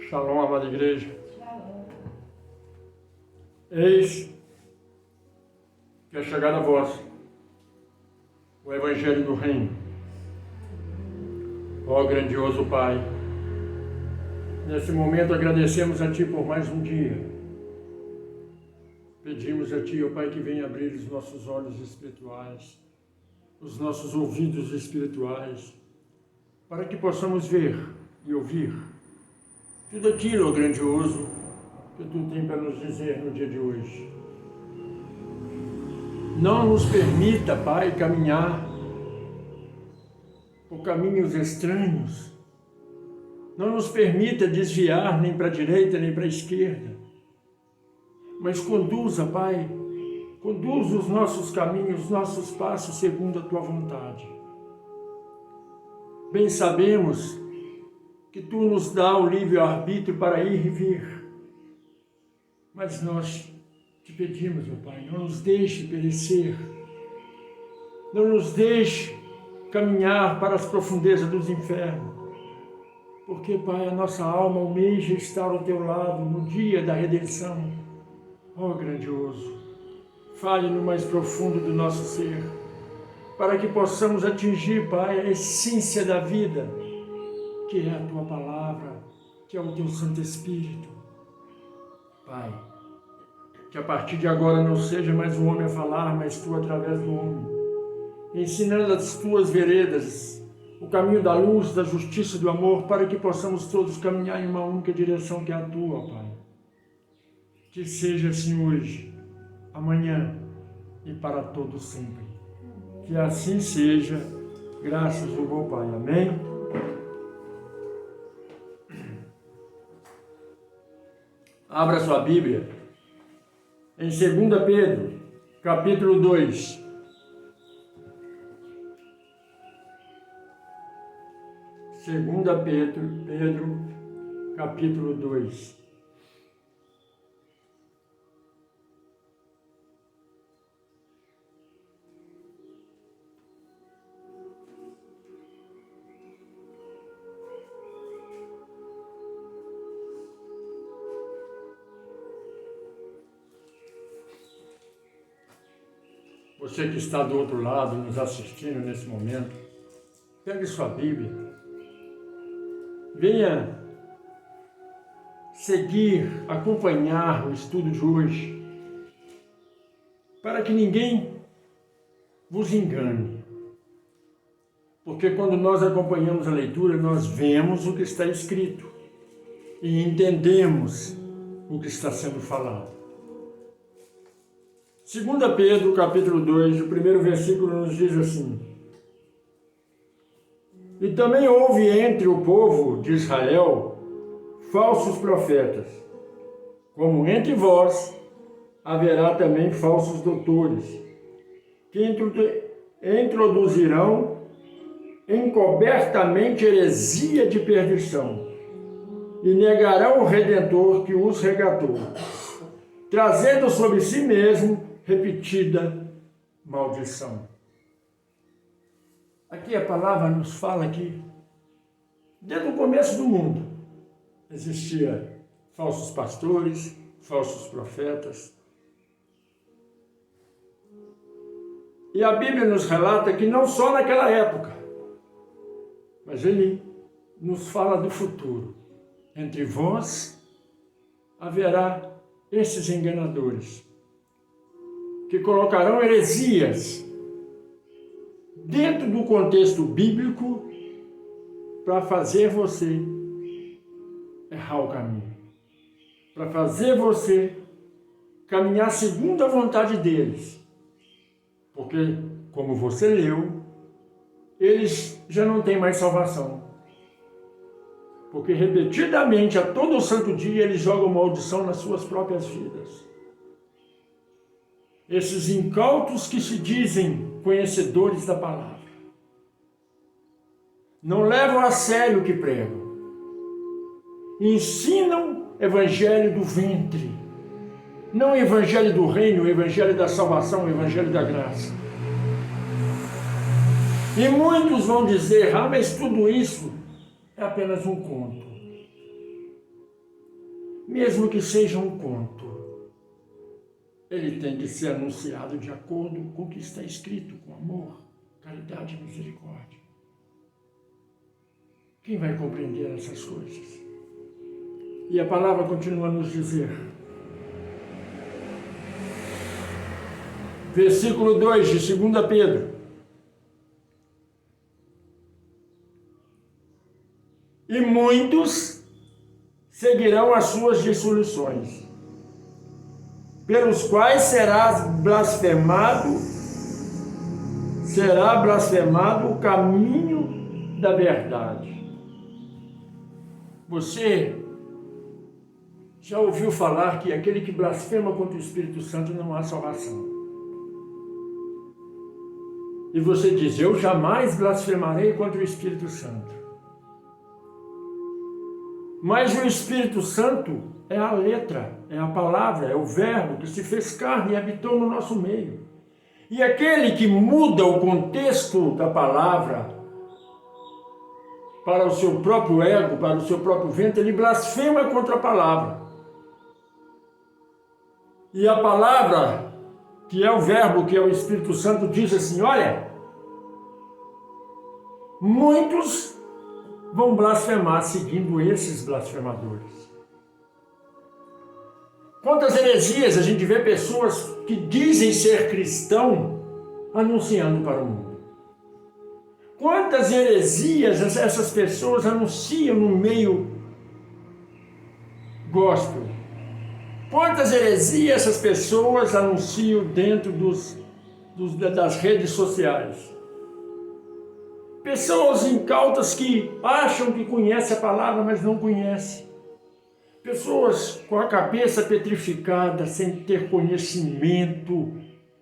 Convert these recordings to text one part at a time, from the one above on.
Shalom, amada igreja. Eis que é chegada a vós o Evangelho do Reino. Ó grandioso Pai, nesse momento agradecemos a Ti por mais um dia. Pedimos a Ti, ó Pai, que venha abrir os nossos olhos espirituais, os nossos ouvidos espirituais, para que possamos ver e ouvir tudo aquilo, ó grandioso, que Tu tem para nos dizer no dia de hoje. Não nos permita, Pai, caminhar por caminhos estranhos. Não nos permita desviar nem para a direita nem para a esquerda. Mas conduza, Pai, conduza os nossos caminhos, os nossos passos segundo a Tua vontade. Bem sabemos que Tu nos dá o livre-arbítrio para ir e vir. Mas nós Te pedimos, meu Pai, não nos deixe perecer. Não nos deixe caminhar para as profundezas dos infernos. Porque, Pai, a nossa alma almeja estar ao Teu lado no dia da redenção. Ó grandioso, fale no mais profundo do nosso ser, para que possamos atingir, Pai, a essência da vida, que é a Tua palavra, que é o Teu Santo Espírito. Pai, que a partir de agora não seja mais um homem a falar, mas Tu através do homem, ensinando as Tuas veredas, o caminho da luz, da justiça e do amor, para que possamos todos caminhar em uma única direção, que é a Tua, Pai. Que seja assim hoje, amanhã e para todo sempre. Que assim seja, graças ao bom Pai. Amém? Abra sua Bíblia em 2 Pedro, capítulo 2. Pedro, capítulo 2. Você que está do outro lado, nos assistindo nesse momento, pegue sua Bíblia, venha seguir, acompanhar o estudo de hoje, para que ninguém vos engane. Porque quando nós acompanhamos a leitura, nós vemos o que está escrito e entendemos o que está sendo falado. 2 Pedro, capítulo 2, o primeiro versículo nos diz assim: E também houve entre o povo de Israel falsos profetas, como entre vós haverá também falsos doutores, que introduzirão encobertamente heresia de perdição, e negarão o Redentor que os resgatou, trazendo sobre si mesmo repetida maldição. Aqui a palavra nos fala que, desde o começo do mundo, existia falsos pastores, falsos profetas. E a Bíblia nos relata que não só naquela época, mas ele nos fala do futuro. Entre vós haverá esses enganadores, que colocarão heresias dentro do contexto bíblico para fazer você errar o caminho, para fazer você caminhar segundo a vontade deles. Porque, como você leu, eles já não têm mais salvação. Porque repetidamente, a todo santo dia, eles jogam maldição nas suas próprias vidas. Esses incautos que se dizem conhecedores da palavra não levam a sério o que pregam. Ensinam evangelho do ventre, não o evangelho do reino, o evangelho da salvação, o evangelho da graça. E muitos vão dizer: mas tudo isso é apenas um conto. mesmo que seja um conto, ele tem que ser anunciado de acordo com o que está escrito, com amor, caridade e misericórdia. Quem vai compreender essas coisas? E a palavra continua a nos dizer, versículo 2 de 2 Pedro. E muitos seguirão as suas dissoluções, pelos quais será blasfemado o caminho da verdade. Você já ouviu falar que aquele que blasfema contra o Espírito Santo não há salvação? E você diz, eu jamais blasfemarei contra o Espírito Santo. Mas o Espírito Santo é a letra, é a palavra, é o verbo que se fez carne e habitou no nosso meio. E aquele que muda o contexto da palavra para o seu próprio ego, para o seu próprio ventre, ele blasfema contra a palavra. E a palavra, que é o verbo, que é o Espírito Santo, diz assim, olha, muitos vão blasfemar seguindo esses blasfemadores. Quantas heresias a gente vê pessoas que dizem ser cristão anunciando para o mundo? Quantas heresias essas pessoas anunciam no meio gospel? Quantas heresias essas pessoas anunciam dentro das redes sociais? Pessoas incautas que acham que conhecem a palavra, mas não conhecem. Pessoas com a cabeça petrificada, sem ter conhecimento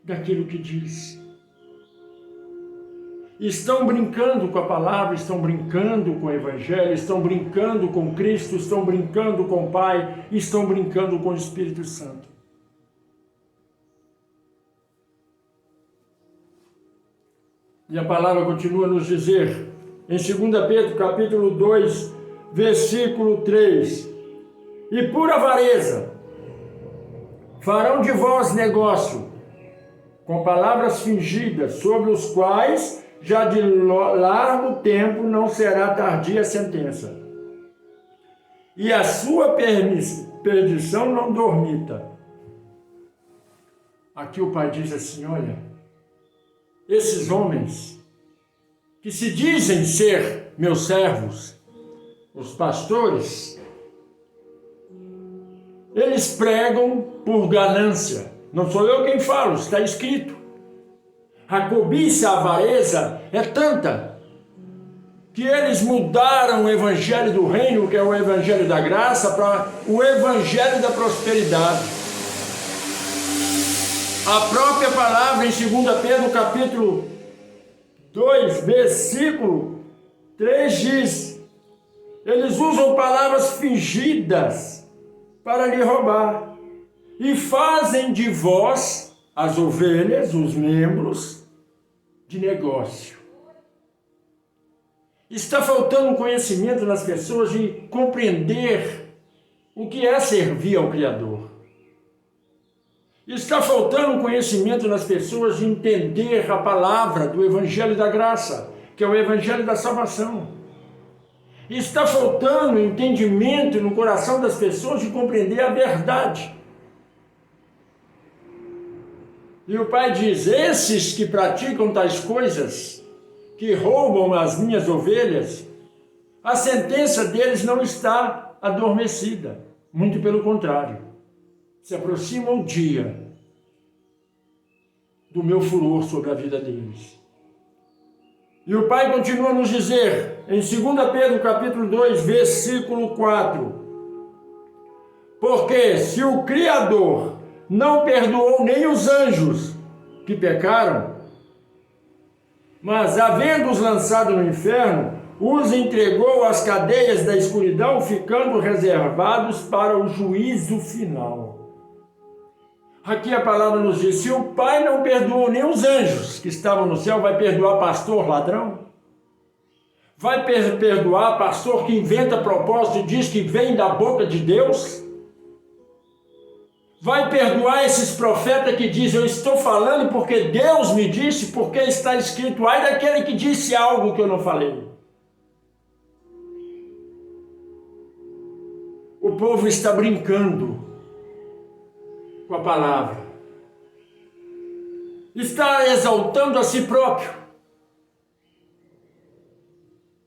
daquilo que diz. Estão brincando com a palavra, estão brincando com o Evangelho, estão brincando com Cristo, estão brincando com o Pai, estão brincando com o Espírito Santo. E a palavra continua a nos dizer, em 2 Pedro, capítulo 2, versículo 3, e por avareza farão de vós negócio com palavras fingidas, sobre os quais já de largo tempo não será tardia a sentença, e a sua perdição não dormita. Aqui o Pai diz assim, olha, esses homens que se dizem ser meus servos, os pastores, eles pregam por ganância. Não sou eu quem falo, está escrito. A cobiça, a avareza é tanta que eles mudaram o evangelho do reino, que é o evangelho da graça, para o evangelho da prosperidade. A própria palavra em 2 Pedro, capítulo 2, versículo 3 diz, eles usam palavras fingidas para lhe roubar e fazem de vós, as ovelhas, os membros, de negócio. Está faltando conhecimento nas pessoas de compreender o que é servir ao Criador. Está faltando conhecimento nas pessoas de entender a palavra do Evangelho da Graça, que é o Evangelho da Salvação. Está faltando entendimento no coração das pessoas de compreender a verdade. E o Pai diz, esses que praticam tais coisas, que roubam as minhas ovelhas, a sentença deles não está adormecida. Muito pelo contrário. Se aproxima o dia do meu furor sobre a vida deles. E o Pai continua a nos dizer, em 2 Pedro capítulo 2, versículo 4, porque se o Criador não perdoou nem os anjos que pecaram, mas havendo-os lançado no inferno, os entregou às cadeias da escuridão, ficando reservados para o juízo final. Aqui a palavra nos diz, se o Pai não perdoou nem os anjos que estavam no céu, vai perdoar pastor ladrão? Vai perdoar pastor que inventa propósito e diz que vem da boca de Deus? Vai perdoar esses profetas que dizem, eu estou falando porque Deus me disse, porque está escrito, ai daquele que disse algo que eu não falei. O povo está brincando com a palavra. Está exaltando a si próprio.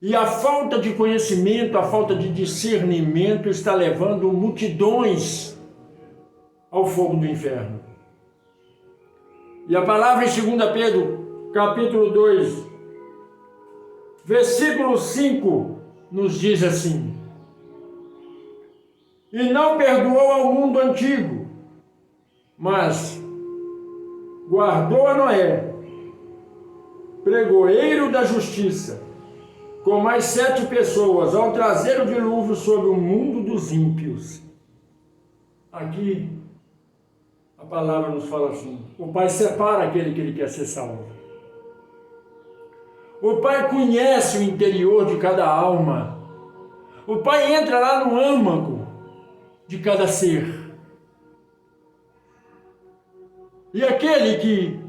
E a falta de conhecimento, a falta de discernimento está levando multidões ao fogo do inferno. E a palavra em 2 Pedro, capítulo 2, versículo 5, nos diz assim: e não perdoou ao mundo antigo, mas guardou a Noé, pregoeiro da justiça, com mais 7 pessoas, ao trazer o dilúvio sobre o mundo dos ímpios. Aqui, a palavra nos fala assim: o Pai separa aquele que ele quer ser salvo. O Pai conhece o interior de cada alma. O Pai entra lá no âmago de cada ser. E aquele que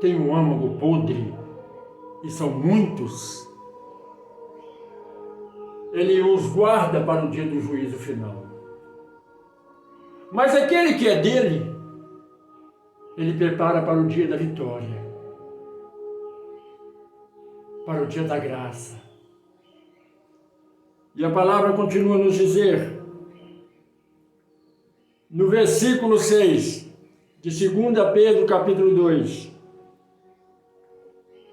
tem um âmago podre, e são muitos, ele os guarda para o dia do juízo final. Mas aquele que é dele, ele prepara para o dia da vitória, para o dia da graça. E a palavra continua a nos dizer, no versículo 6, de 2 Pedro capítulo 2,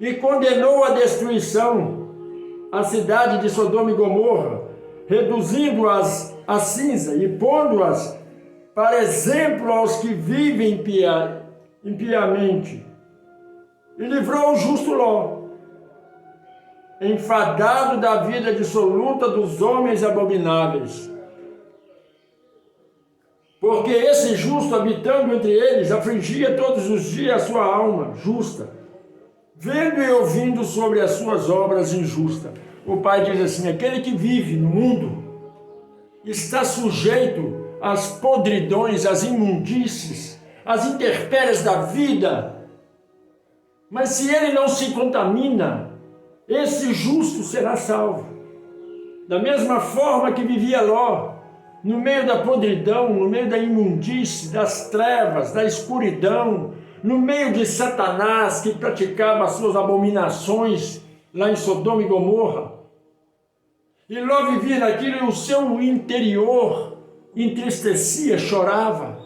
e condenou a destruição a cidade de Sodoma e Gomorra, reduzindo-as a cinza e pondo-as para exemplo aos que vivem impiamente, e livrou o justo Ló, enfadado da vida dissoluta dos homens abomináveis. Porque esse justo, habitando entre eles, afligia todos os dias a sua alma justa, vendo e ouvindo sobre as suas obras injustas. O Pai diz assim: aquele que vive no mundo está sujeito às podridões, às imundícies, às intempéries da vida. Mas se ele não se contamina, esse justo será salvo. Da mesma forma que vivia Ló, no meio da podridão, no meio da imundície, das trevas, da escuridão, no meio de Satanás que praticava as suas abominações lá em Sodoma e Gomorra. E Ló vivia naquilo e o seu interior entristecia, chorava.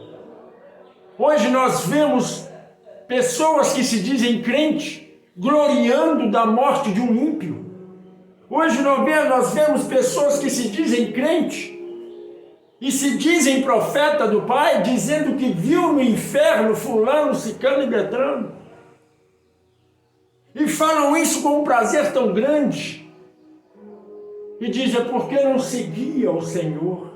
Hoje nós vemos pessoas que se dizem crente gloriando da morte de um ímpio. Hoje nós vemos pessoas que se dizem crente e se dizem profeta do Pai, dizendo que viu no inferno fulano, ciclano e beltrano. E falam isso com um prazer tão grande. E dizem, porque não seguia o Senhor.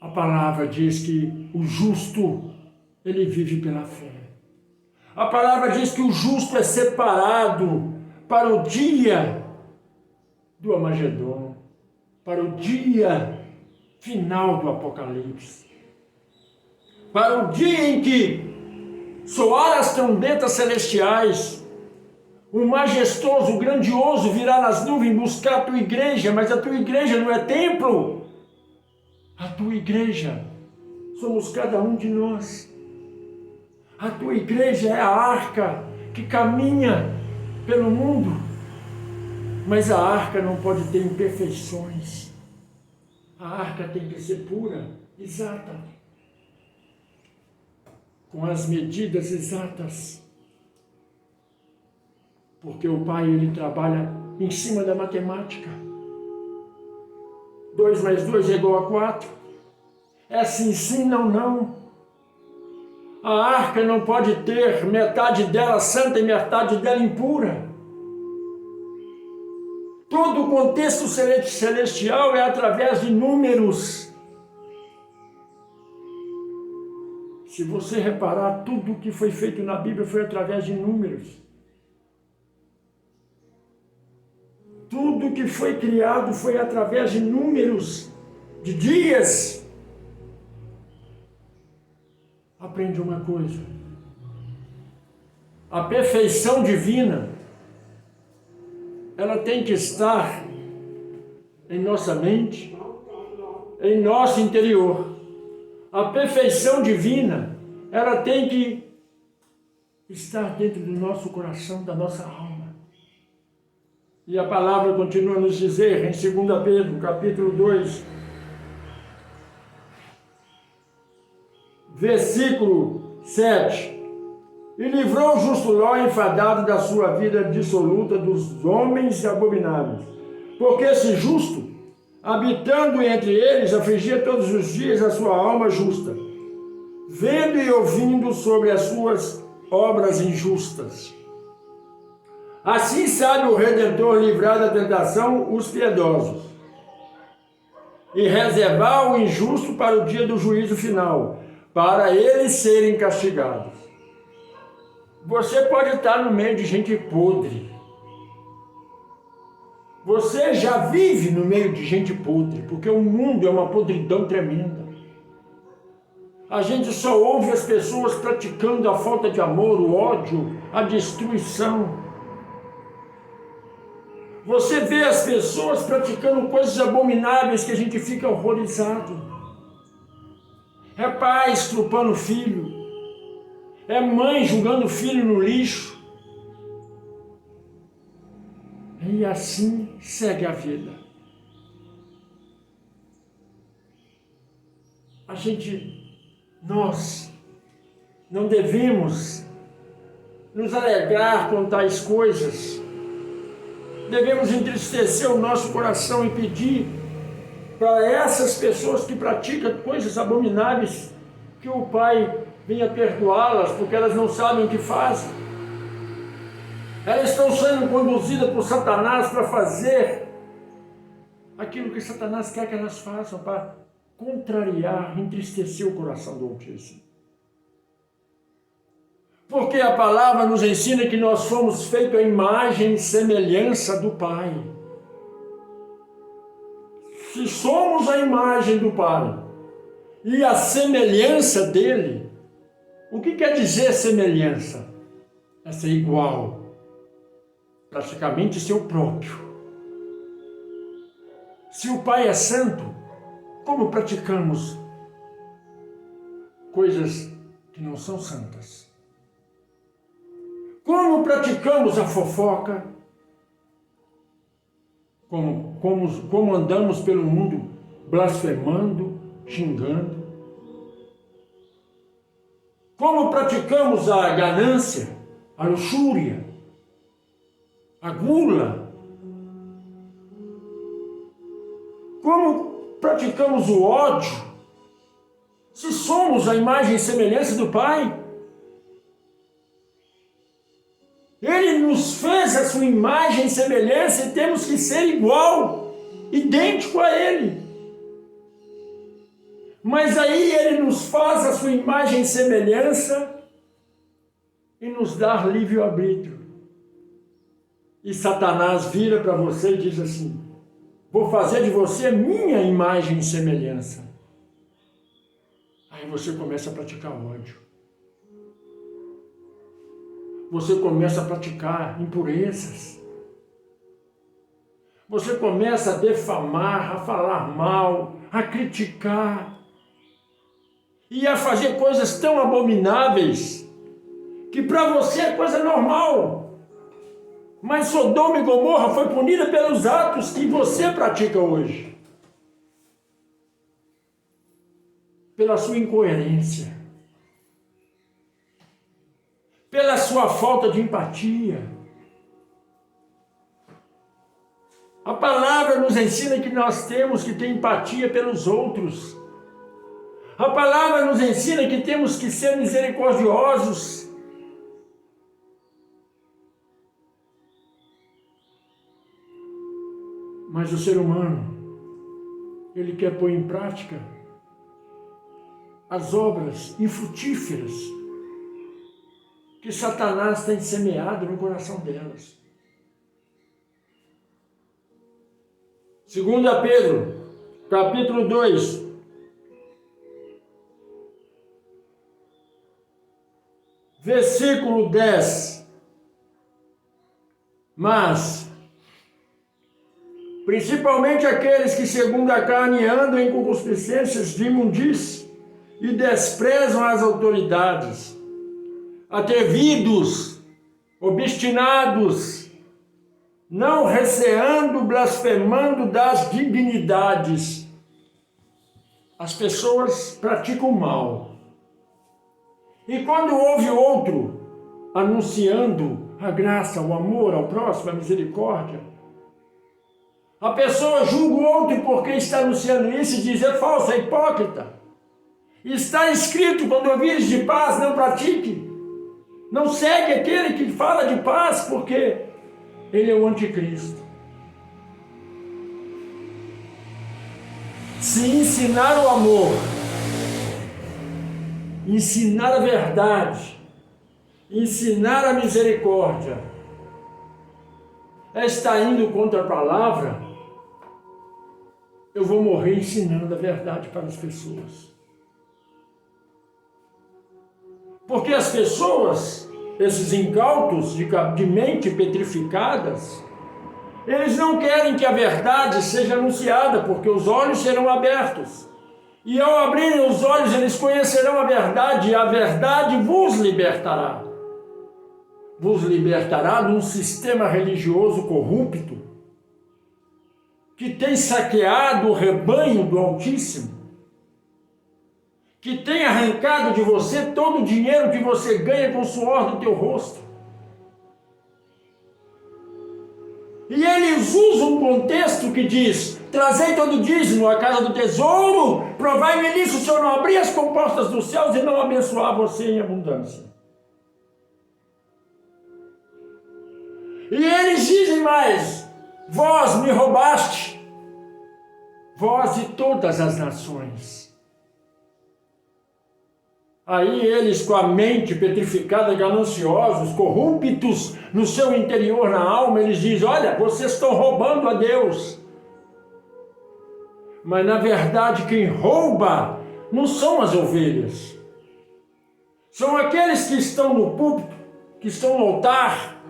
A palavra diz que o justo, ele vive pela fé. A palavra diz que o justo é separado para o dia do Armagedon, para o dia final do Apocalipse, para o dia em que soar as trombetas celestiais, o majestoso, o grandioso virá nas nuvens buscar a tua igreja, mas a tua igreja não é templo. A tua igreja somos cada um de nós. A tua igreja é a arca que caminha pelo mundo, mas a arca não pode ter imperfeições. A arca tem que ser pura, exata, com as medidas exatas. Porque o Pai, ele trabalha em cima da matemática. 2 mais 2 é igual a 4. É assim, sim, não, não. A arca não pode ter metade dela santa e metade dela impura. Todo o contexto celestial é através de números. Se você reparar, tudo o que foi feito na Bíblia foi através de números. Tudo que foi criado foi através de números de dias, aprende uma coisa: a perfeição divina, ela tem que estar em nossa mente, em nosso interior. A perfeição divina, ela tem que estar dentro do nosso coração, da nossa alma. E a palavra continua a nos dizer em 2 Pedro, capítulo 2, versículo 7. E livrou o justo Ló enfadado da sua vida dissoluta dos homens abomináveis. Porque esse justo, habitando entre eles, afligia todos os dias a sua alma justa, vendo e ouvindo sobre as suas obras injustas. Assim sabe o Redentor livrar da tentação os piedosos e reservar o injusto para o dia do juízo final, para eles serem castigados. Você pode estar no meio de gente podre. Você já vive no meio de gente podre, porque o mundo é uma podridão tremenda. A gente só ouve as pessoas praticando a falta de amor, o ódio, a destruição. Você vê as pessoas praticando coisas abomináveis que a gente fica horrorizado. É pai estrupando filho. É mãe jogando filho no lixo. E assim segue a vida. Nós não devemos nos alegrar com tais coisas. Devemos entristecer o nosso coração e pedir para essas pessoas que praticam coisas abomináveis que o Pai venha perdoá-las, porque elas não sabem o que fazem. Elas estão sendo conduzidas por Satanás para fazer aquilo que Satanás quer que elas façam, para contrariar, entristecer o coração do Altíssimo. Porque a palavra nos ensina que nós fomos feitos à imagem e semelhança do Pai. Se somos a imagem do Pai e a semelhança dele, o que quer dizer semelhança? É ser igual, praticamente ser o próprio. Se o Pai é santo, como praticamos coisas que não são santas? Como praticamos a fofoca? Como andamos pelo mundo blasfemando, xingando? Como praticamos a ganância, a luxúria, a gula? Como praticamos o ódio? Se somos a imagem e semelhança do Pai, Ele nos fez a sua imagem e semelhança e temos que ser igual, idêntico a Ele. Mas aí Ele nos faz a sua imagem e semelhança e nos dá livre-arbítrio. E Satanás vira para você e diz assim: vou fazer de você minha imagem e semelhança. Aí você começa a praticar ódio. Você começa a praticar impurezas. Você começa a defamar, a falar mal, a criticar e a fazer coisas tão abomináveis que para você é coisa normal. Mas Sodoma e Gomorra foi punida pelos atos que você pratica hoje. Pela sua incoerência. Pela sua falta de empatia. A palavra nos ensina que nós temos que ter empatia pelos outros. A palavra nos ensina que temos que ser misericordiosos. Mas o ser humano, ele quer pôr em prática as obras infrutíferas que Satanás tem semeado no coração delas. 2 Pedro, capítulo 2, versículo 10. Mas, principalmente aqueles que segundo a carne andam em concupiscências de imundície e desprezam as autoridades, atrevidos, obstinados, não receando, blasfemando das dignidades. As pessoas praticam mal. E quando houve outro anunciando a graça, o amor ao próximo, a misericórdia, a pessoa julga o outro porque está anunciando isso e diz: é falso, é hipócrita. Está escrito: quando ouvires de paz, não pratique. Não segue aquele que fala de paz, porque ele é o anticristo. Se ensinar o amor, ensinar a verdade, ensinar a misericórdia, está indo contra a palavra, eu vou morrer ensinando a verdade para as pessoas. Porque as pessoas, esses incautos de mente petrificadas, eles não querem que a verdade seja anunciada, porque os olhos serão abertos. E ao abrirem os olhos, eles conhecerão a verdade, e a verdade vos libertará. Vos libertará de um sistema religioso corrupto, que tem saqueado o rebanho do Altíssimo, que tem arrancado de você todo o dinheiro que você ganha com o suor do teu rosto. E eles usam um contexto que diz: trazei todo o dízimo à casa do tesouro, provai-me nisso se eu não abrir as compostas dos céus e não abençoar você em abundância. E eles dizem mais: vós me roubaste, vós e todas as nações. Aí eles, com a mente petrificada, gananciosos, corruptos no seu interior, na alma, eles dizem: olha, vocês estão roubando a Deus. Mas na verdade quem rouba não são as ovelhas. São aqueles que estão no púlpito, que estão no altar,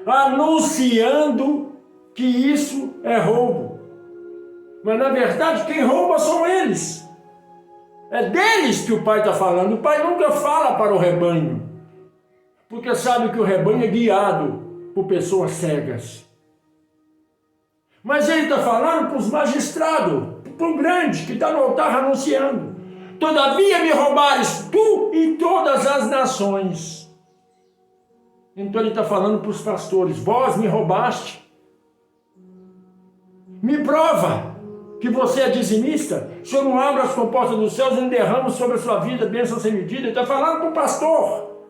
anunciando que isso é roubo. Mas na verdade quem rouba são eles. É deles que o Pai está falando. O Pai nunca fala para o rebanho, porque sabe que o rebanho é guiado por pessoas cegas. Mas ele está falando para os magistrados, para o grande que está no altar anunciando: todavia me roubares tu e todas as nações. Então ele está falando para os pastores: vós me roubaste. Me prova que você é dizimista. O Senhor não abre as comportas dos céus e não derrama sobre a sua vida bênção sem medida. Ele está falando para o pastor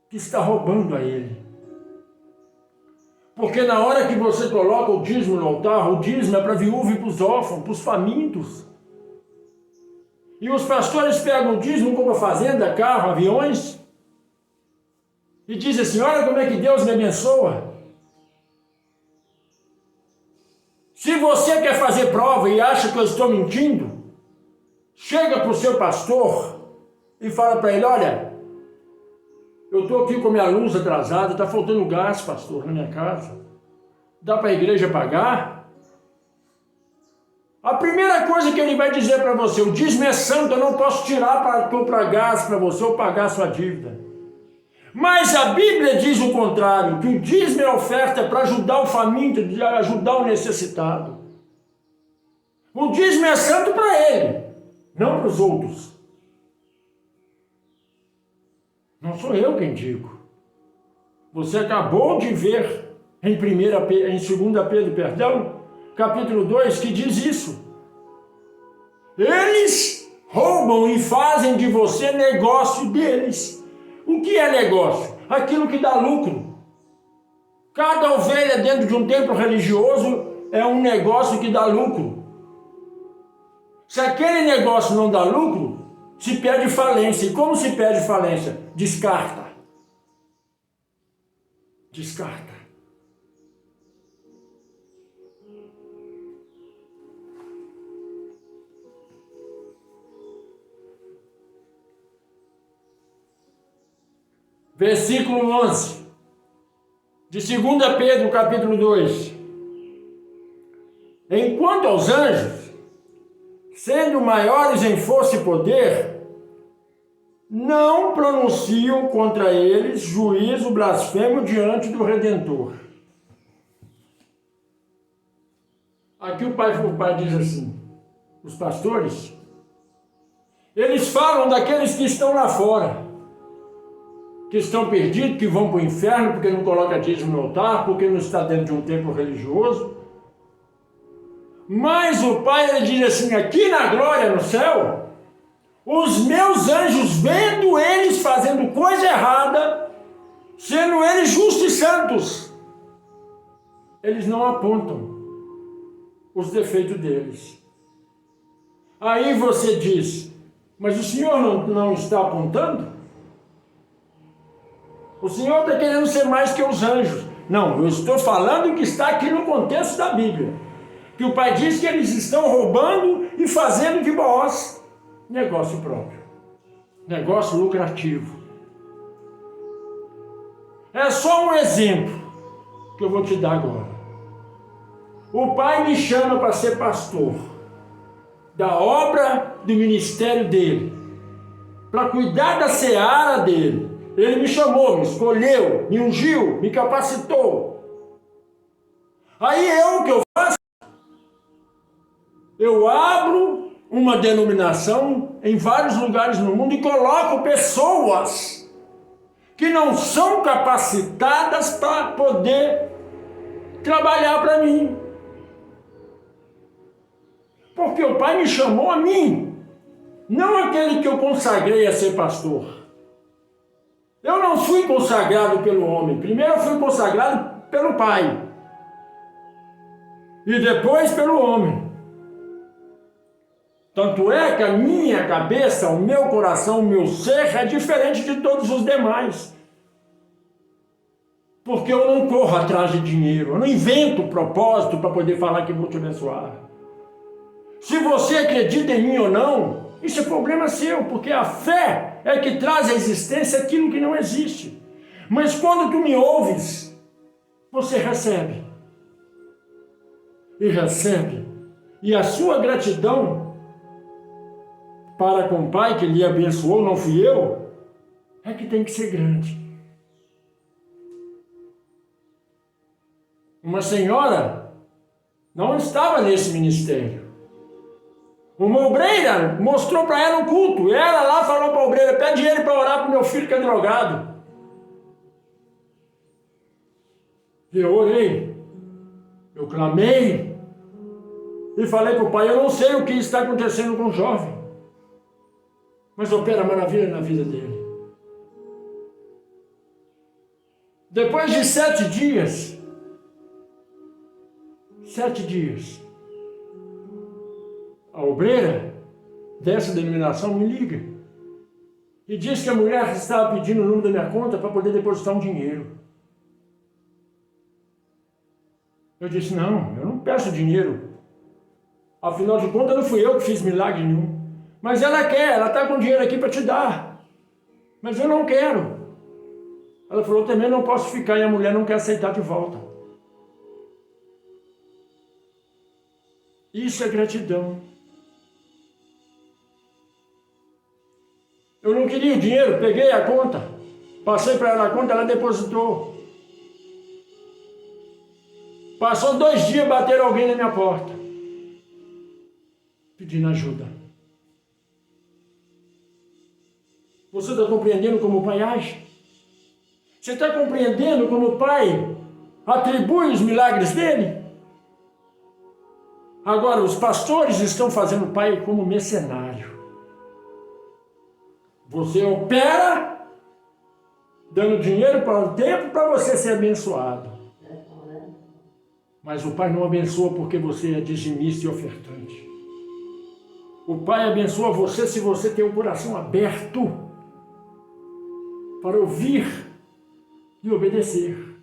que está roubando a ele. Porque na hora que você coloca o dízimo no altar, o dízimo é para a viúva e para os órfãos, para os famintos. E os pastores pegam o dízimo como fazenda, carro, aviões, e dizem assim: olha como é que Deus me abençoa. Se você quer fazer prova e acha que eu estou mentindo, chega para o seu pastor e fala para ele: olha, eu estou aqui com minha luz atrasada, está faltando gás, pastor, na minha casa. Dá para a igreja pagar? A primeira coisa que ele vai dizer para você: o dízimo é santo, eu não posso tirar para comprar gás para você ou pagar a sua dívida. Mas a Bíblia diz o contrário, que o dízimo é oferta para ajudar o faminto, ajudar o necessitado. O dízimo é santo para ele, não para os outros. Não sou eu quem digo. Você acabou de ver em 2 Pedro, capítulo 2, que diz isso. Eles roubam e fazem de você negócio deles. O que é negócio? Aquilo que dá lucro. Cada ovelha dentro de um templo religioso é um negócio que dá lucro. Se aquele negócio não dá lucro, se pede falência. E como se pede falência? Descarta. Descarta. Versículo 11, de 2 Pedro, capítulo 2. Enquanto aos anjos, sendo maiores em força e poder, não pronunciam contra eles juízo blasfemo diante do Redentor. Aqui o pai diz assim, os pastores, eles falam daqueles que estão lá fora, que estão perdidos, que vão para o inferno porque não coloca dízimo no altar, porque não está dentro de um templo religioso. Mas o pai ele diz assim, aqui na glória no céu, os meus anjos vendo eles fazendo coisa errada, sendo eles justos e santos, eles não apontam os defeitos deles. Aí você diz, mas o Senhor não está apontando? O Senhor está querendo ser mais que os anjos. Não, eu estou falando que está aqui no contexto da Bíblia. Que o Pai diz que eles estão roubando e fazendo de vós negócio próprio. Negócio lucrativo. É só um exemplo que eu vou te dar agora. O Pai me chama para ser pastor da obra do ministério dele, para cuidar da seara dele. Ele me chamou, me escolheu, me ungiu, me capacitou. Aí o que eu faço? Eu abro uma denominação em vários lugares no mundo e coloco pessoas que não são capacitadas para poder trabalhar para mim. Porque o Pai me chamou a mim, não aquele que eu consagrei a ser pastor. Eu não fui consagrado pelo homem, primeiro eu fui consagrado pelo Pai, e depois pelo homem. Tanto é que a minha cabeça, o meu coração, o meu ser é diferente de todos os demais. Porque eu não corro atrás de dinheiro, eu não invento propósito para poder falar que vou te abençoar. Se você acredita em mim ou não, isso é problema seu, porque a fé é que traz à existência aquilo que não existe. Mas quando tu me ouves, você recebe. E recebe. E a sua gratidão para com o Pai que lhe abençoou, não fui eu, é que tem que ser grande. Uma senhora não estava nesse ministério. Uma obreira mostrou para ela um culto. Ela lá falou para a obreira, pede dinheiro para orar para o meu filho que é drogado. Eu orei, eu clamei e falei para o pai, eu não sei o que está acontecendo com o jovem, mas opera maravilha na vida dele. Depois de 7 dias, a obreira dessa denominação me liga e diz que a mulher estava pedindo o número da minha conta para poder depositar um dinheiro. Eu disse, não, eu não peço dinheiro. Afinal de contas, não fui eu que fiz milagre nenhum. Mas ela quer, ela está com dinheiro aqui para te dar. Mas eu não quero. Ela falou, também não posso ficar, e a mulher não quer aceitar de volta. Isso é gratidão. Eu não queria o dinheiro, peguei a conta, passei para ela a conta, ela depositou. Passou 2 dias, bateram alguém na minha porta, pedindo ajuda. Você está compreendendo como o Pai age? Você está compreendendo como o Pai atribui os milagres dele? Agora, os pastores estão fazendo o Pai como mercenário. Você opera, dando dinheiro para o tempo para você ser abençoado. Mas o Pai não abençoa porque você é dizimista e ofertante. O Pai abençoa você se você tem o coração aberto para ouvir e obedecer.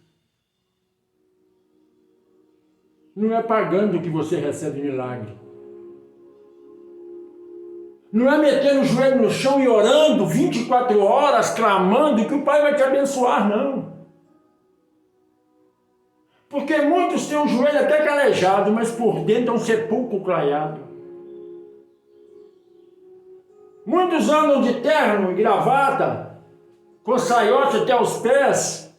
Não é pagando que você recebe milagre. Não é metendo o joelho no chão e orando 24 horas, clamando que o Pai vai te abençoar, não. Porque muitos têm o joelho até calejado, mas por dentro é um sepulcro clareado. Muitos andam de terno e gravata, com saiote até os pés,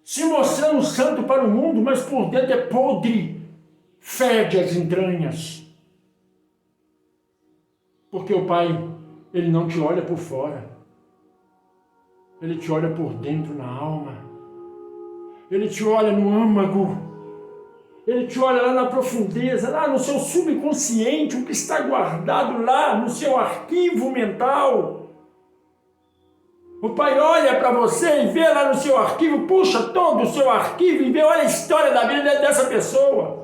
se mostrando santo para o mundo, mas por dentro é podre, fede as entranhas. Porque o Pai, Ele não te olha por fora. Ele te olha por dentro, na alma. Ele te olha no âmago. Ele te olha lá na profundeza, lá no seu subconsciente, o que está guardado lá no seu arquivo mental. O Pai olha para você e vê lá no seu arquivo, puxa todo o seu arquivo e vê, olha a história da vida dessa pessoa.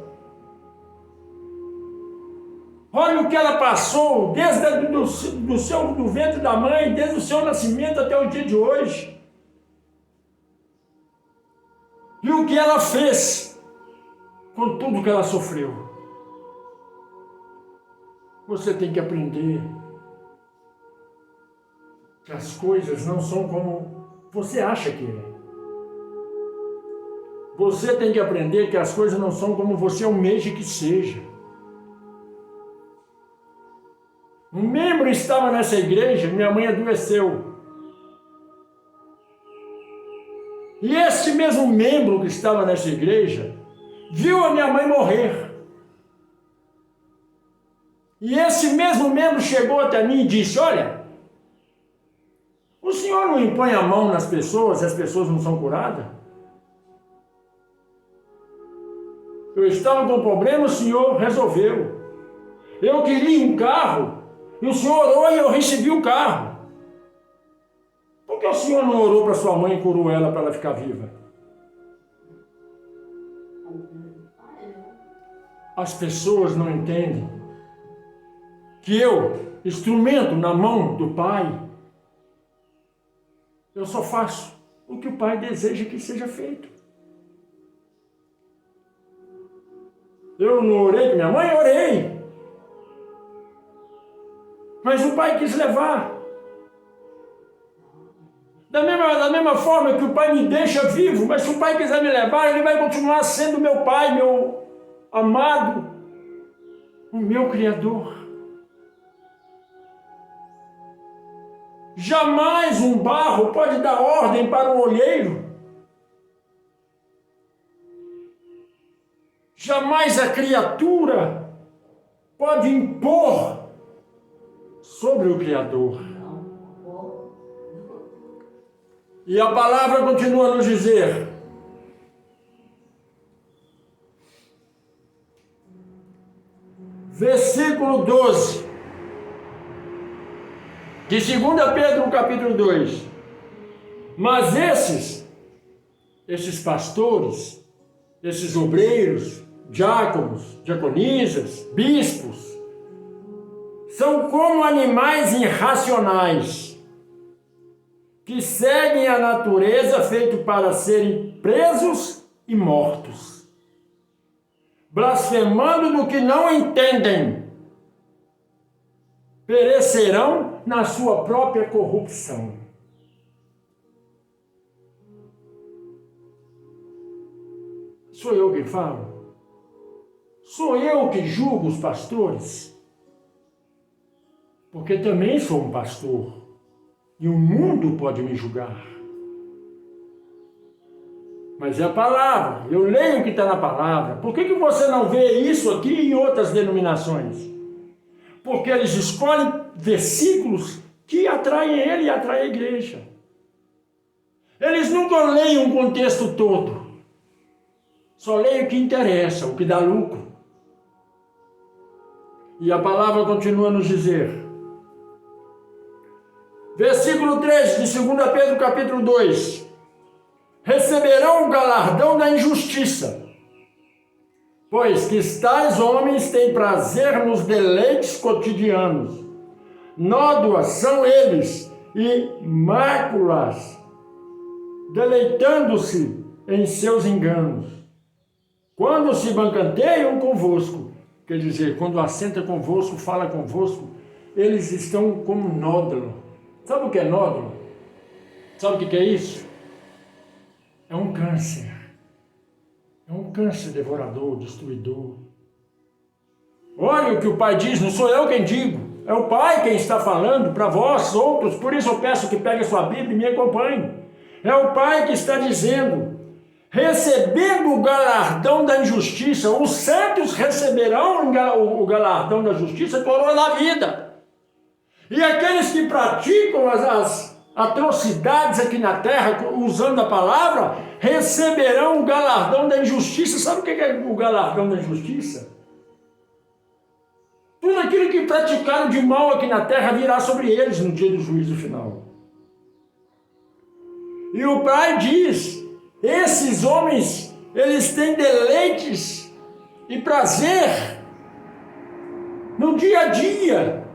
Olha o que ela passou desde do ventre da mãe, desde o seu nascimento até o dia de hoje. E o que ela fez com tudo que ela sofreu. Você tem que aprender que as coisas não são como você acha que é. Você tem que aprender que as coisas não são como você almeja que seja. Um membro estava nessa igreja, minha mãe adoeceu. E esse mesmo membro que estava nessa igreja viu a minha mãe morrer. E esse mesmo membro chegou até mim e disse, olha, o senhor não impõe a mão nas pessoas e as pessoas não são curadas? Eu estava com problema, o senhor resolveu. Eu queria um carro, e o senhor orou e eu recebi o carro. Por que o senhor não orou para sua mãe e curou ela para ela ficar viva? As pessoas não entendem que eu, instrumento na mão do Pai, eu só faço o que o Pai deseja que seja feito. Eu não orei para minha mãe? Orei. Mas o Pai quis levar. Da mesma forma que o Pai me deixa vivo, mas se o Pai quiser me levar, Ele vai continuar sendo meu Pai, meu amado, o meu Criador. Jamais um barro pode dar ordem para o olheiro. Jamais a criatura pode impor sobre o Criador. E a palavra continua a nos dizer, versículo 12, de 2 Pedro, capítulo 2. Mas esses pastores, esses obreiros, diáconos, diaconisas, bispos, são como animais irracionais, que seguem a natureza feito para serem presos e mortos, blasfemando do que não entendem, perecerão na sua própria corrupção. Sou eu que falo? Sou eu que julgo os pastores? Porque também sou um pastor. E o mundo pode me julgar. Mas é a palavra. Eu leio o que está na palavra. Por que você não vê isso aqui em outras denominações? Porque eles escolhem versículos que atraem ele e atraem a igreja. Eles nunca leem um contexto todo. Só leem o que interessa, o que dá lucro. E a palavra continua a nos dizer... Versículo 3 de 2 Pedro, capítulo 2. Receberão o galardão da injustiça, pois que tais homens têm prazer nos deleites cotidianos. Nódoas são eles e máculas, deleitando-se em seus enganos. Quando se bancanteiam convosco, quer dizer, quando assenta convosco, fala convosco, eles estão como nódulo. Sabe o que é nódulo? Sabe o que é isso? É um câncer. É um câncer devorador, destruidor. Olha o que o Pai diz, não sou eu quem digo. É o Pai quem está falando para vós outros. Por isso eu peço que pegue a sua Bíblia e me acompanhe. É o Pai que está dizendo: recebendo o galardão da injustiça, os santos receberão o galardão da justiça, coroa da vida. E aqueles que praticam as atrocidades aqui na terra, usando a palavra, receberão o galardão da injustiça. Sabe o que é o galardão da injustiça? Tudo aquilo que praticaram de mal aqui na terra virá sobre eles no dia do juízo final. E o Pai diz: esses homens, eles têm deleites e prazer no dia a dia.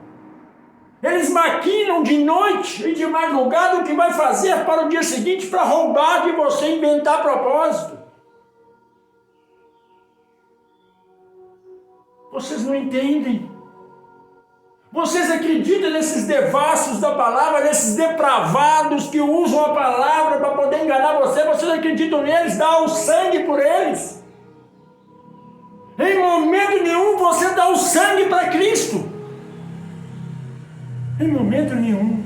Eles maquinam de noite e de madrugada o que vai fazer para o dia seguinte para roubar de você, inventar propósito. Vocês não entendem. Vocês acreditam nesses devassos da palavra, nesses depravados que usam a palavra para poder enganar você? Vocês acreditam neles? Dá o sangue por eles. Em momento nenhum você dá o sangue para Cristo. Em momento nenhum.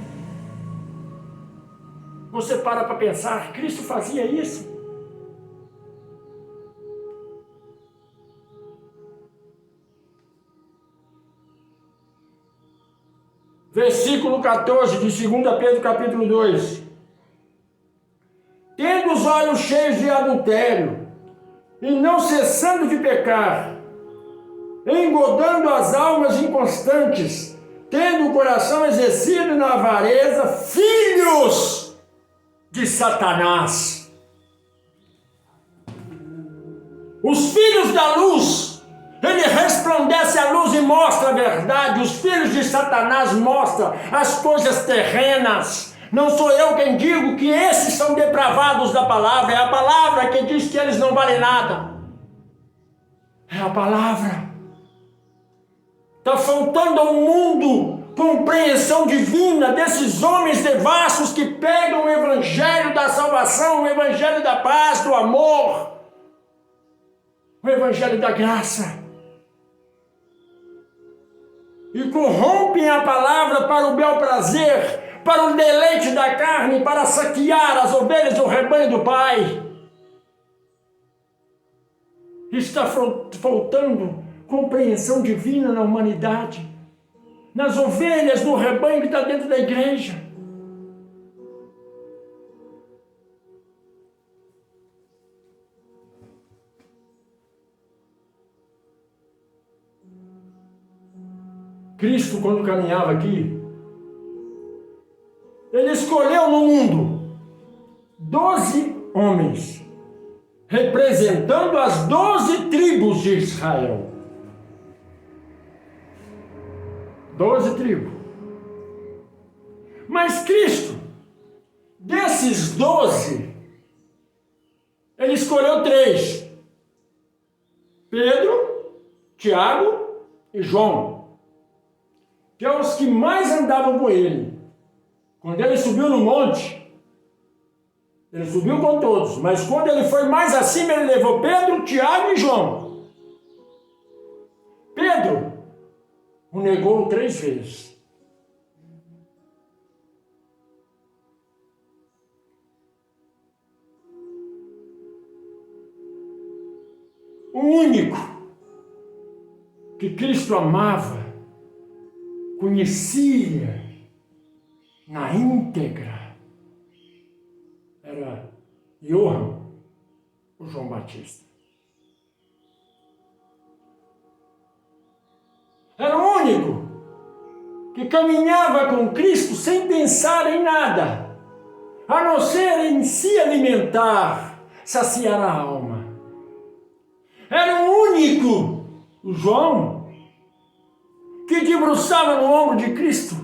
Você para pensar, Cristo fazia isso? Versículo 14 de 2 Pedro capítulo 2. Tendo os olhos cheios de adultério, e não cessando de pecar, engodando as almas inconstantes, tendo o coração exercido na avareza, filhos de Satanás. Os filhos da luz, ele resplandece a luz e mostra a verdade. Os filhos de Satanás mostram as coisas terrenas. Não sou eu quem digo que esses são depravados da palavra. É a palavra que diz que eles não valem nada. É a palavra. Está faltando ao mundo compreensão divina desses homens devassos que pegam o evangelho da salvação, o evangelho da paz, do amor, o evangelho da graça, e corrompem a palavra para o bel prazer, para o deleite da carne, para saquear as ovelhas do rebanho do Pai. Está faltando compreensão divina na humanidade, nas ovelhas do rebanho que está dentro da igreja. Cristo, quando caminhava aqui, ele escolheu no mundo 12 homens, representando as 12 tribos de Israel. 12 tribos. Mas Cristo, desses 12, ele escolheu 3. Pedro, Tiago e João, que são os que mais andavam com ele. Quando ele subiu no monte, ele subiu com todos, mas quando ele foi mais acima, ele levou Pedro, Tiago e João. Pedro o negou 3 vezes. O único que Cristo amava, conhecia na íntegra, era João, o João Batista. Era o único que caminhava com Cristo sem pensar em nada, a não ser em se alimentar, saciar a alma. Era o único, o João, que debruçava no ombro de Cristo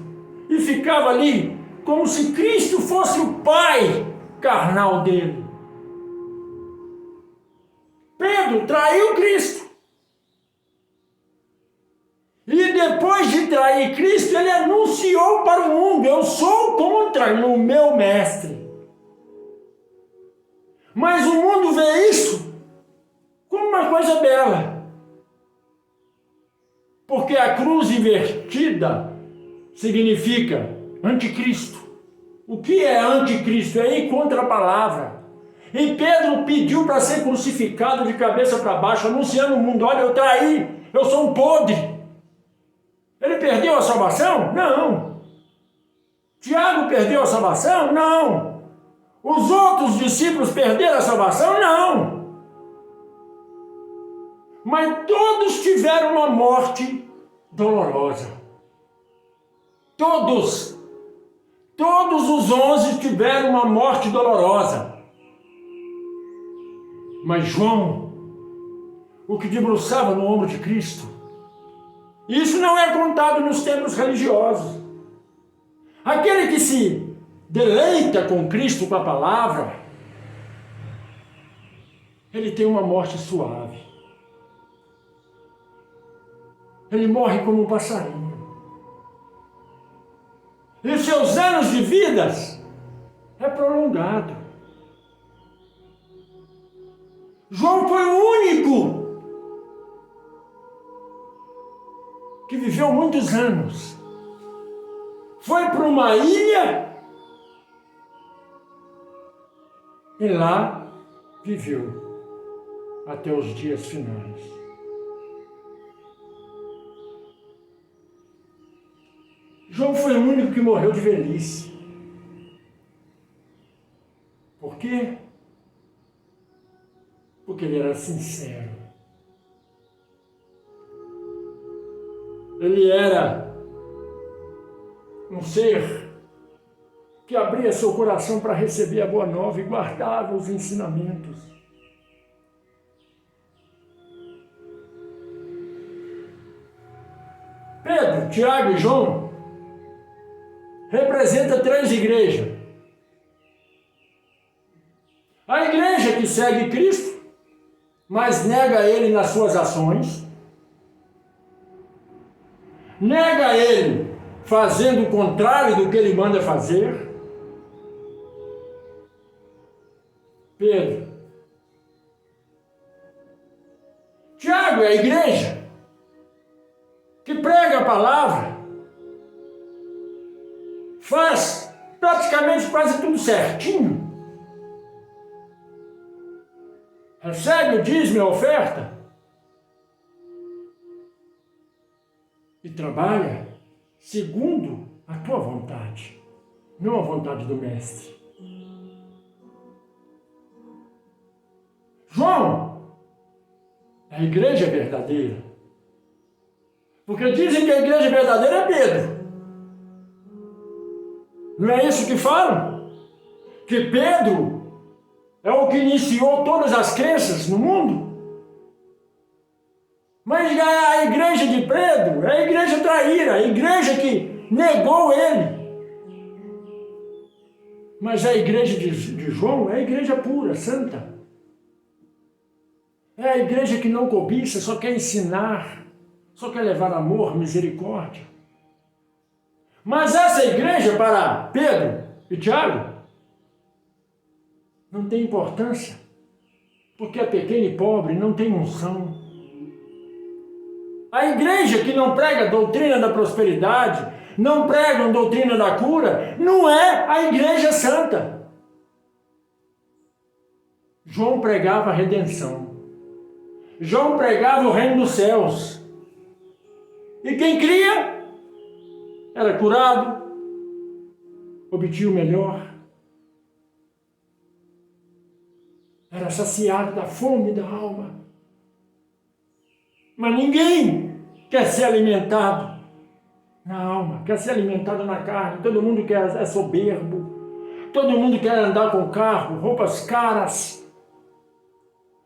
e ficava ali como se Cristo fosse o pai carnal dele. Pedro traiu Cristo. E depois de trair Cristo, ele anunciou para o mundo: eu sou contra o meu mestre. Mas o mundo vê isso como uma coisa bela. Porque a cruz invertida significa anticristo. O que é anticristo? É ir contra a palavra. E Pedro pediu para ser crucificado de cabeça para baixo, anunciando ao mundo: olha, eu traí, eu sou um podre. Ele perdeu a salvação? Não. Tiago perdeu a salvação? Não. Os outros discípulos perderam a salvação? Não. Mas todos tiveram uma morte dolorosa. Todos os 11 tiveram uma morte dolorosa. Mas João, o que debruçava no ombro de Cristo, isso não é contado nos templos religiosos. Aquele que se deleita com Cristo, com a palavra, ele tem uma morte suave. Ele morre como um passarinho. E os seus anos de vidas é prolongado. João foi o único que viveu muitos anos. Foi para uma ilha e lá viveu até os dias finais. João foi o único que morreu de velhice. Por quê? Porque ele era sincero. Ele era um ser que abria seu coração para receber a boa nova e guardava os ensinamentos. Pedro, Tiago e João representam 3 igrejas. A igreja que segue Cristo, mas nega Ele nas suas ações, nega Ele fazendo o contrário do que Ele manda fazer. Pedro. Tiago é a igreja que prega a palavra, faz praticamente quase tudo certinho, recebe o dízimo e a oferta e trabalha segundo a tua vontade, não a vontade do mestre. João é a igreja verdadeira, porque dizem que a igreja verdadeira é Pedro. Não é isso que falam? Que Pedro é o que iniciou todas as crenças no mundo? Mas a igreja de Pedro é a igreja traíra, a igreja que negou ele. Mas a igreja de João é a igreja pura, santa. É a igreja que não cobiça, só quer ensinar, só quer levar amor, misericórdia. Mas essa igreja para Pedro e Tiago não tem importância, porque é pequena e pobre, não tem unção. A igreja que não prega a doutrina da prosperidade, não prega a doutrina da cura, não é a igreja santa. João pregava a redenção. João pregava o reino dos céus. E quem cria era curado, obtinha o melhor, era saciado da fome da alma. Mas ninguém quer ser alimentado na alma, quer ser alimentado na carne. Todo mundo é soberbo, todo mundo quer andar com carro, roupas caras,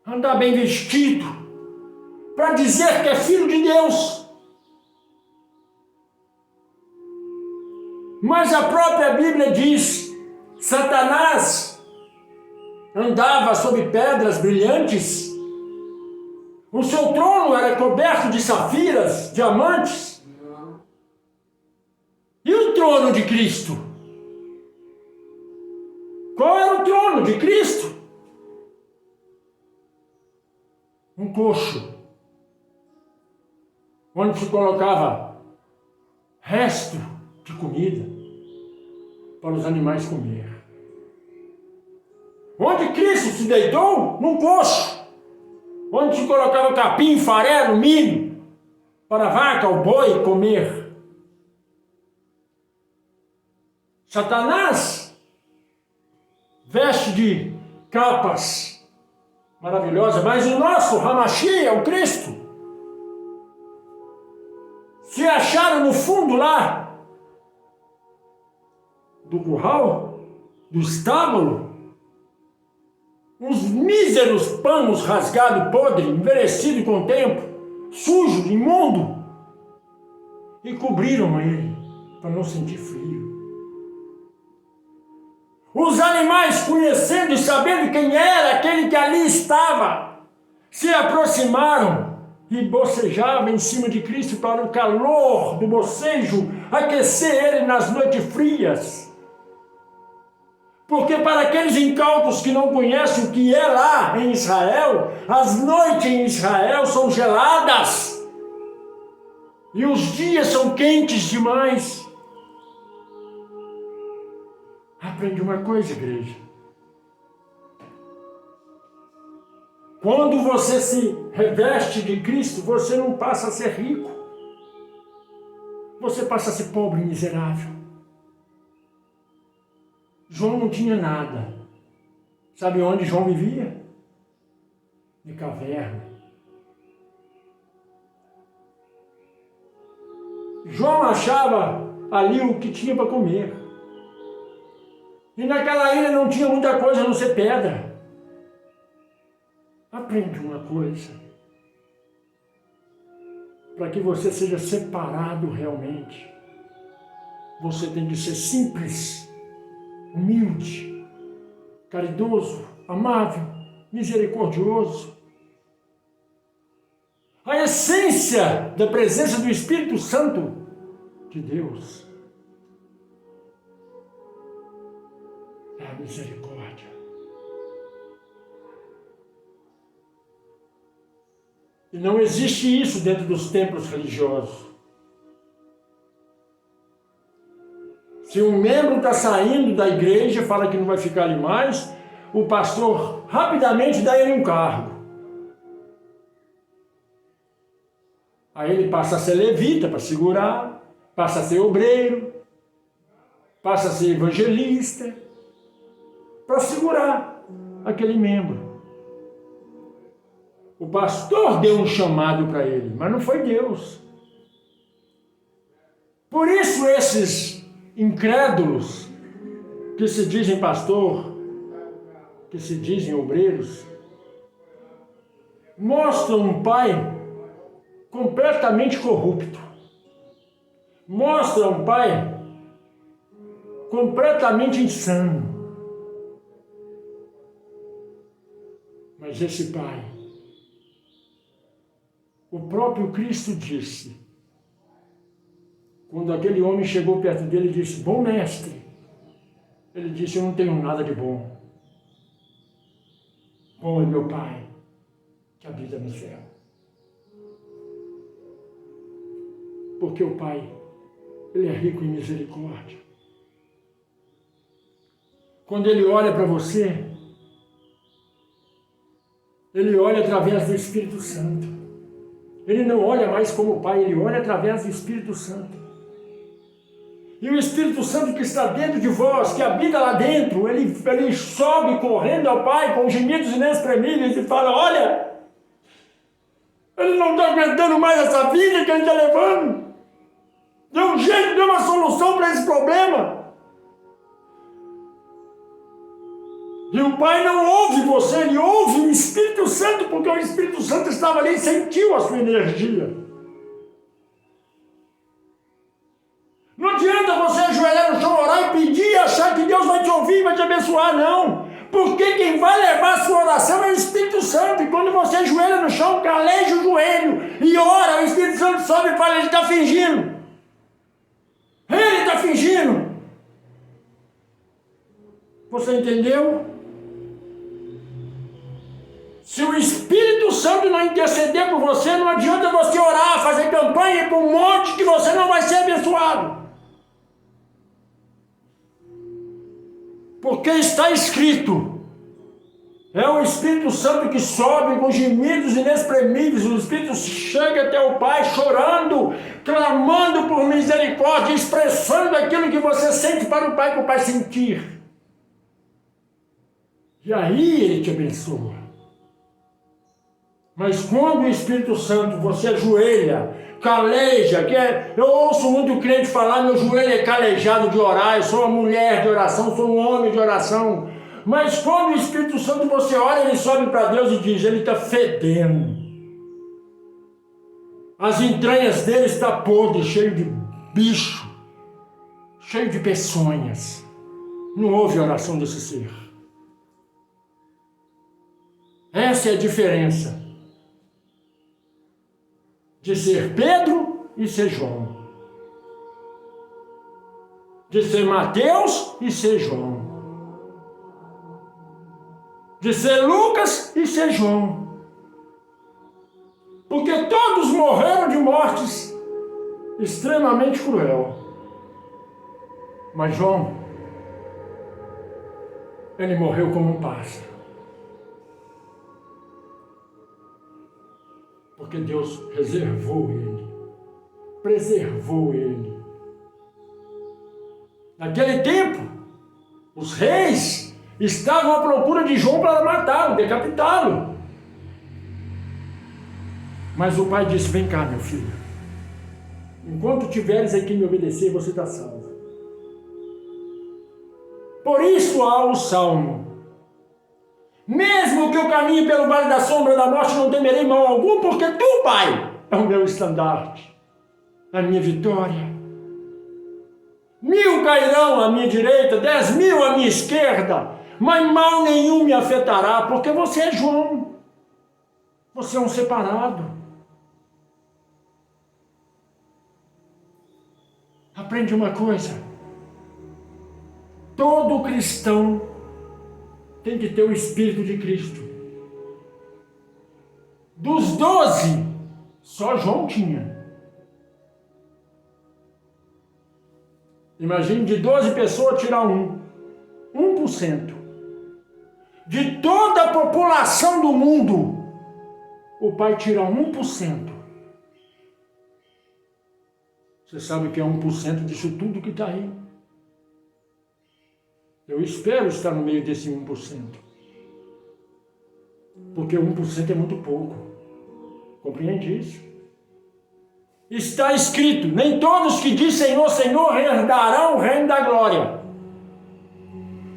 andar bem vestido, para dizer que é filho de Deus. Mas a própria Bíblia diz: Satanás andava sobre pedras brilhantes, o seu trono era coberto de safiras, diamantes. trono de Cristo? Qual era o trono de Cristo? Um coxo, onde se colocava resto de comida para os animais comer. Onde Cristo se deitou? Num coxo, onde se colocava capim, farelo, milho, para a vaca, o boi comer. Satanás veste de capas maravilhosas, mas o nosso Hamashia, o Cristo, se acharam no fundo lá do curral, do estábulo, uns míseros panos rasgados, podres, envelhecidos com o tempo, sujo, imundo, e cobriram ele para não sentir frio. Os animais, conhecendo e sabendo quem era aquele que ali estava, se aproximaram e bocejavam em cima de Cristo para o calor do bocejo aquecer ele nas noites frias. Porque para aqueles incautos que não conhecem o que é lá em Israel, as noites em Israel são geladas e os dias são quentes demais. Aprende uma coisa, igreja. Quando você se reveste de Cristo, você não passa a ser rico. Você passa a ser pobre e miserável. João não tinha nada. Sabe onde João vivia? De caverna. João achava ali o que tinha para comer. E naquela ilha não tinha muita coisa a não ser pedra. Aprende uma coisa. Para que você seja separado realmente, você tem que ser simples, humilde, caridoso, amável, misericordioso. A essência da presença do Espírito Santo de Deus é a misericórdia. E não existe isso dentro dos templos religiosos. Se um membro está saindo da igreja, fala que não vai ficar ali mais, o pastor rapidamente dá ele um cargo. Aí ele passa a ser levita para segurar, passa a ser obreiro, passa a ser evangelista, para segurar aquele membro. O pastor deu um chamado para ele, mas não foi Deus. Por isso esses incrédulos que se dizem pastor, que se dizem obreiros, mostram um pai completamente corrupto. Mostram um pai completamente insano. Mas esse pai, o próprio Cristo disse, quando aquele homem chegou perto dele e disse, bom mestre, ele disse, eu não tenho nada de bom. Bom é meu Pai, que habita no céu. Porque o Pai, Ele é rico em misericórdia. Quando Ele olha para você, Ele olha através do Espírito Santo. Ele não olha mais como Pai, Ele olha através do Espírito Santo. E o Espírito Santo que está dentro de vós, que habita lá dentro, ele sobe correndo ao Pai com gemidos inexprimíveis e fala, olha, ele não está aguentando mais essa vida que a gente está levando. Dê um jeito, dê uma solução para esse problema. E o Pai não ouve você, ele ouve o Espírito Santo, porque o Espírito Santo estava ali e sentiu a sua energia. Não adianta você ajoelhar no chão, orar e pedir e achar que Deus vai te ouvir e vai te abençoar, não. Porque quem vai levar a sua oração é o Espírito Santo. E quando você ajoelha no chão, caleja o joelho e ora, o Espírito Santo sobe e fala, ele está fingindo. Ele está fingindo. Você entendeu? Se o Espírito Santo não interceder por você, não adianta você orar, fazer campanha para um monte que você não vai ser abençoado. Porque está escrito, é o Espírito Santo que sobe com gemidos inexprimíveis, o Espírito chega até o Pai chorando, clamando por misericórdia, expressando aquilo que você sente para o Pai sentir. E aí Ele te abençoa. Mas quando o Espírito Santo, você ajoelha, caleja, eu ouço muito crente falar, meu joelho é calejado de orar, eu sou uma mulher de oração, sou um homem de oração. Mas quando o Espírito Santo você ora, ele sobe para Deus e diz, ele está fedendo. As entranhas dele estão podres, cheio de bicho, cheio de peçonhas. Não houve oração desse ser. Essa é a diferença de ser Pedro e ser João. De ser Mateus e ser João. De ser Lucas e ser João. Porque todos morreram de mortes extremamente cruel. Mas João, ele morreu como um pássaro. Porque Deus reservou ele, preservou ele. Naquele tempo, os reis estavam à procura de João para matá-lo, decapitá-lo. Mas o pai disse, vem cá, meu filho. Enquanto tiveres aqui me obedecer, você está salvo. Por isso há o salmo. Mesmo que eu caminhe pelo vale da sombra da morte, não temerei mal algum, porque tu, Pai, é o meu estandarte, a minha vitória. 1000 cairão à minha direita, 10.000 à minha esquerda, mas mal nenhum me afetará, porque você é João. Você é um separado. Aprende uma coisa. Todo cristão tem que ter o Espírito de Cristo. Dos 12, só João tinha. Imagine de 12 pessoas tirar 1%. De toda a população do mundo, o Pai tira 1%. Você sabe que é 1% disso tudo que está aí. Eu espero estar no meio desse 1%. Porque 1% é muito pouco. Compreende isso? Está escrito, nem todos que dizem Senhor, Senhor, herdarão o reino da glória.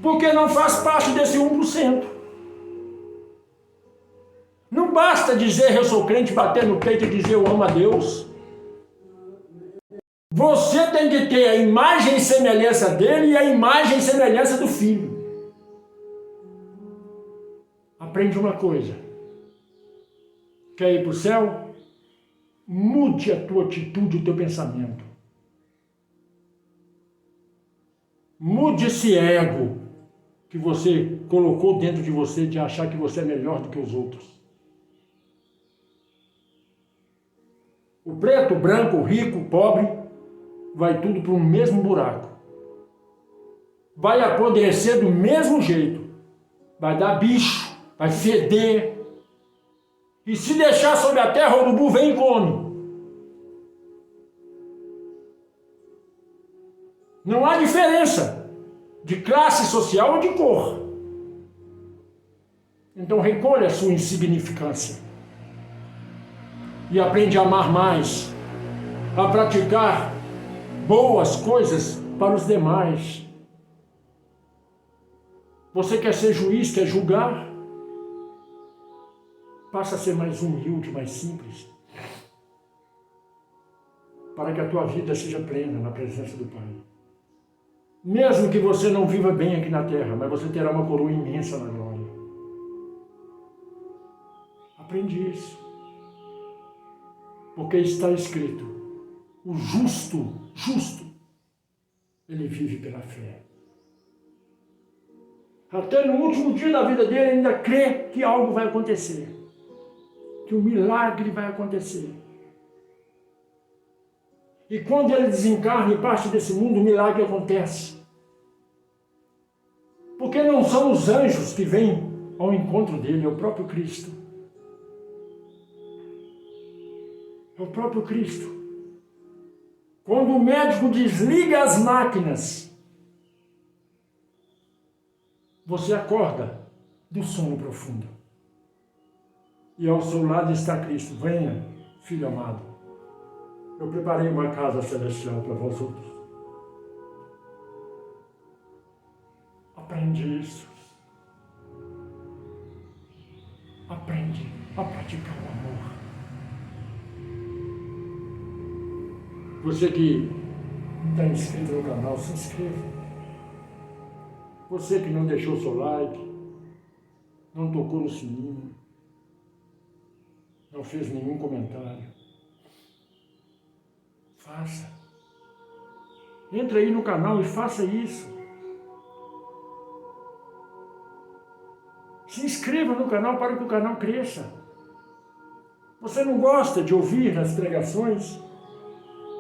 Porque não faz parte desse 1%. Não basta dizer eu sou crente, bater no peito e dizer eu amo a Deus. Você tem que ter a imagem e semelhança dele e a imagem e semelhança do Filho. Aprende uma coisa. Quer ir para o céu? Mude a tua atitude, o teu pensamento. Mude esse ego que você colocou dentro de você de achar que você é melhor do que os outros. O preto, o branco, o rico, o pobre, vai tudo para o mesmo buraco. Vai apodrecer do mesmo jeito. Vai dar bicho, vai feder. E se deixar sobre a terra, o urubu vem e come. Não há diferença de classe social ou de cor. Então recolha a sua insignificância. E aprende a amar mais. A praticar boas coisas para os demais. Você quer ser juiz, quer julgar? Passa a ser mais humilde, mais simples. Para que a tua vida seja plena na presença do Pai. Mesmo que você não viva bem aqui na terra, mas você terá uma coroa imensa na glória. Aprende isso. Porque está escrito, o justo, ele vive pela fé. Até no último dia da vida dele, ainda crê que algo vai acontecer, que um milagre vai acontecer. E quando ele desencarna e parte desse mundo, o milagre acontece. Porque não são os anjos que vêm ao encontro dele, é o próprio Cristo. É o próprio Cristo. Quando o médico desliga as máquinas, você acorda do sono profundo. E ao seu lado está Cristo. Venha, filho amado. Eu preparei uma casa celestial para vós outros. Aprende isso. Aprende a praticar o amor. Você que está inscrito no canal, se inscreva. Você que não deixou seu like, não tocou no sininho, não fez nenhum comentário, faça. Entre aí no canal e faça isso. Se inscreva no canal para que o canal cresça. Você não gosta de ouvir as pregações?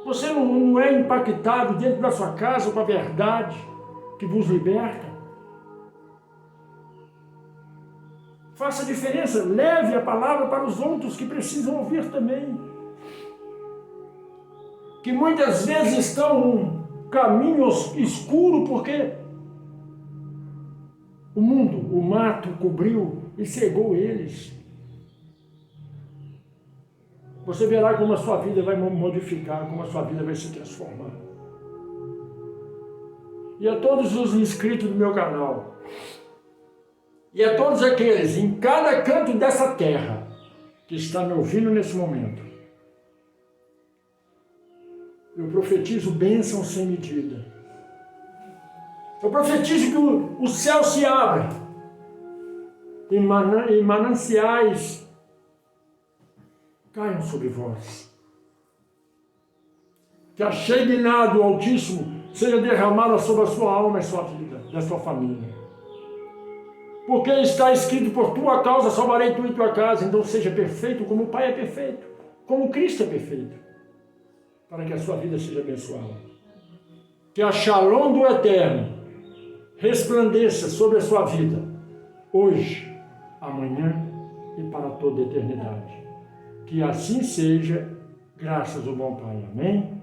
Você não é impactado dentro da sua casa com a verdade que vos liberta? Faça a diferença, leve a palavra para os outros que precisam ouvir também. Que muitas vezes estão num caminho escuro porque o mundo, o mato cobriu e cegou eles. Você verá como a sua vida vai modificar, como a sua vida vai se transformar. E a todos os inscritos do meu canal, e a todos aqueles em cada canto dessa terra que está me ouvindo nesse momento, eu profetizo bênção sem medida. Eu profetizo que o céu se abra e mananciais caiam sobre vós. Que a Shekinah do Altíssimo seja derramada sobre a sua alma e sua vida, da sua família. Porque está escrito, por tua causa salvarei tu e tua casa. Então seja perfeito como o Pai é perfeito, como Cristo é perfeito, para que a sua vida seja abençoada. Que a Shalom do Eterno resplandeça sobre a sua vida, hoje, amanhã e para toda a eternidade. Que assim seja, graças ao bom Pai. Amém?